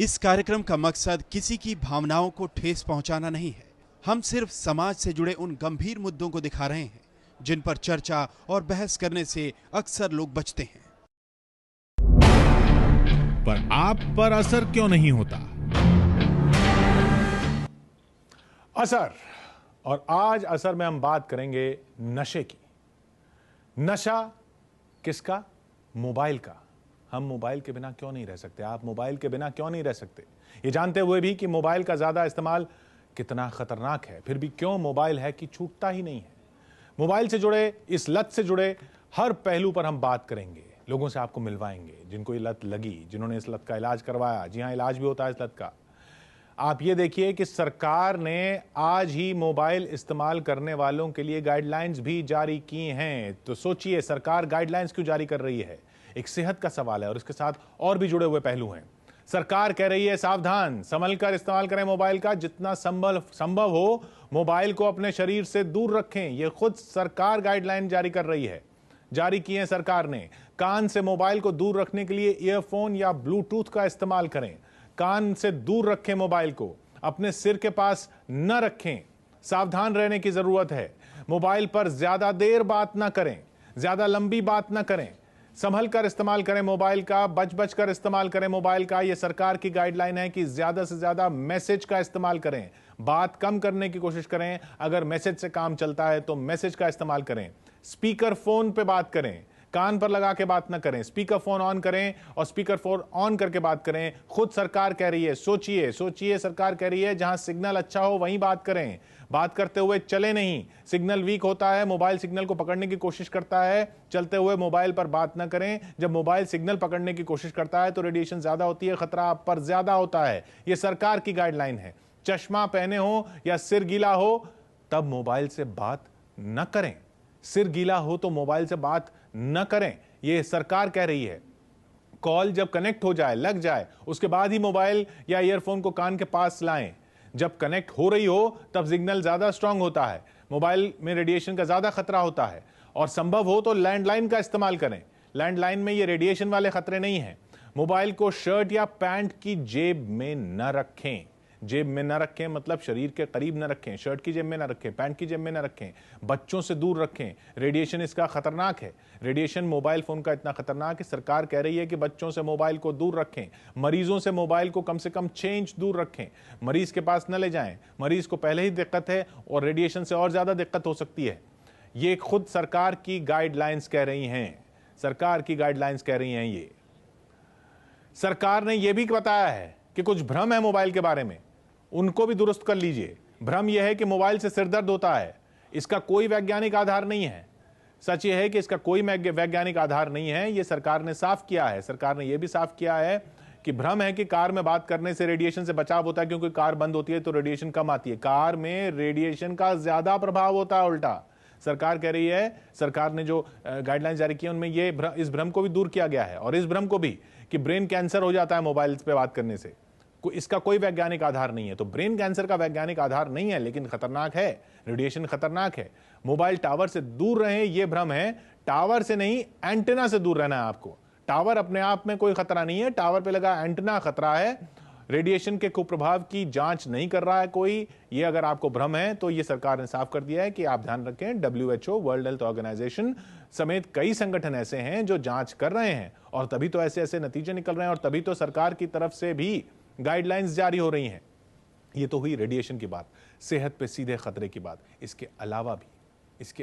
इस कार्यक्रम का मकसद किसी की भावनाओं को ठेस पहुंचाना नहीं है। हम सिर्फ समाज से जुड़े उन गंभीर मुद्दों को दिखा रहे हैं जिन पर चर्चा और बहस करने से अक्सर लोग बचते हैं। पर आप पर असर क्यों नहीं होता? असर। और आज असर में हम बात करेंगे नशे की। नशा किसका? मोबाइल का। हम मोबाइल के बिना क्यों नहीं रह सकते? आप मोबाइल के बिना क्यों नहीं रह सकते? ये जानते हुए भी कि मोबाइल का ज्यादा इस्तेमाल कितना खतरनाक है, फिर भी क्यों मोबाइल है कि छूटता ही नहीं है। मोबाइल से जुड़े, इस लत से जुड़े हर पहलू पर हम बात करेंगे। लोगों से आपको मिलवाएंगे जिनको ये लत लगी, जिन्होंने इस लत का इलाज करवाया। जी हां, इलाज भी होता है इस लत का। आप ये देखिए कि सरकार ने आज ही मोबाइल इस्तेमाल करने वालों के लिए गाइडलाइंस भी जारी की हैं। तो सोचिए, सरकार गाइडलाइंस क्यों जारी कर रही है? एक सेहत का सवाल है और इसके साथ और भी जुड़े हुए पहलू हैं। सरकार कह रही है सावधान, संभल कर इस्तेमाल करें मोबाइल का, जितना संभव हो मोबाइल को अपने शरीर से दूर रखें। यह खुद सरकार गाइडलाइन जारी कर रही है, जारी की है सरकार ने। कान से मोबाइल को दूर रखने के लिए ईयरफोन या ब्लूटूथ का इस्तेमाल करें। कान से दूर रखें मोबाइल को, अपने सिर के पास न रखें। सावधान रहने की जरूरत है। मोबाइल पर ज्यादा देर बात ना करें, ज्यादा लंबी बात ना करें। संभल कर इस्तेमाल करें मोबाइल का, बच कर इस्तेमाल करें मोबाइल का। यह सरकार की गाइडलाइन है कि ज्यादा से ज्यादा मैसेज का इस्तेमाल करें, बात कम करने की कोशिश करें। अगर मैसेज से काम चलता है तो मैसेज का इस्तेमाल करें। स्पीकर फोन पे बात करें, कान पर लगा के बात ना करें। स्पीकर फोन ऑन करें और स्पीकर फोन ऑन करके बात करें। खुद सरकार कह रही है, सोचिए सरकार कह रही है जहां सिग्नल अच्छा हो वहीं बात करें। बात करते हुए चले नहीं, सिग्नल वीक होता है, मोबाइल सिग्नल को पकड़ने की कोशिश करता है। चलते हुए मोबाइल पर बात ना करें। जब मोबाइल सिग्नल पकड़ने की कोशिश करता है तो रेडिएशन ज्यादा होती है, खतरा आप पर ज्यादा होता है। यह सरकार की गाइडलाइन है। चश्मा पहने हो या सिर गीला हो तब मोबाइल से बात न करें। सिर गीला हो तो मोबाइल से बात न करें, यह सरकार कह रही है। कॉल जब कनेक्ट हो जाए, लग जाए, उसके बाद ही मोबाइल या ईयरफोन को कान के पास लाएं। जब कनेक्ट हो रही हो तब सिग्नल ज्यादा स्ट्रांग होता है, मोबाइल में रेडिएशन का ज्यादा खतरा होता है। और संभव हो तो लैंडलाइन का इस्तेमाल करें। लैंडलाइन में ये रेडिएशन वाले खतरे नहीं हैं। मोबाइल को शर्ट या पैंट की जेब में न रखें। जेब में न रखें मतलब शरीर के करीब न रखें। शर्ट की जेब में न रखें, पैंट की जेब में न रखें। बच्चों से दूर रखें, रेडिएशन इसका खतरनाक है। रेडिएशन मोबाइल फोन का इतना खतरनाक है, सरकार कह रही है कि बच्चों से मोबाइल को दूर रखें। मरीजों से मोबाइल को कम से कम 6 इंच दूर रखें। मरीज के पास न ले जाएं। मरीज को पहले ही दिक्कत है और रेडिएशन से और ज्यादा दिक्कत हो सकती है। ये खुद सरकार की गाइडलाइंस कह रही हैं। सरकार की गाइडलाइंस कह रही हैं। ये सरकार ने यह भी बताया है कि कुछ भ्रम है मोबाइल के बारे में, उनको भी दुरुस्त कर लीजिए। भ्रम यह है कि मोबाइल से सिरदर्द होता है, इसका कोई वैज्ञानिक आधार नहीं है। सच यह है कि इसका कोई वैज्ञानिक आधार नहीं है, यह सरकार ने साफ किया है। सरकार ने यह भी साफ किया है कि भ्रम है कि कार में बात करने से रेडिएशन से बचाव होता है, क्योंकि कार बंद होती है तो रेडिएशन कम आती है। कार में रेडिएशन का ज्यादा प्रभाव होता है उल्टा। सरकार कह रही है, सरकार ने जो गाइडलाइंस जारी की उनमें इस भ्रम को भी दूर किया गया है, और इस भ्रम को भी कि ब्रेन कैंसर हो जाता है मोबाइल पे बात करने से, इसका कोई वैज्ञानिक आधार नहीं है। तो ब्रेन कैंसर का वैज्ञानिक आधार नहीं है, लेकिन खतरनाक है, रेडिएशन खतरनाक है। मोबाइल टावर से दूर रहें, यह भ्रम है। टावर से नहीं, एंटेना से दूर रहना है आपको। टावर अपने आप में कोई खतरा नहीं है, टावर पे लगा एंटेना खतरा है। रेडिएशन के कुप्रभाव की जांच नहीं कर रहा है कोई। ये अगर आपको भ्रम है तो ये सरकार ने साफ कर दिया है कि आप ध्यान रखें। WHO, वर्ल्ड हेल्थ ऑर्गेनाइजेशन समेत कई संगठन ऐसे हैं जो जांच कर रहे हैं, और तभी तो ऐसे ऐसे नतीजे निकल रहे हैं, और तभी तो सरकार की तरफ से भी गाइडलाइंस जारी हो रही हैं। ये तो हुई रेडिएशन की बात, सेहत पे सीधे खतरे की बात। इसके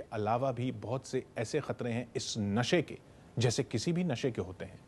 अलावा भी बहुत से ऐसे खतरे हैं इस नशे के, जैसे किसी भी नशे के होते हैं।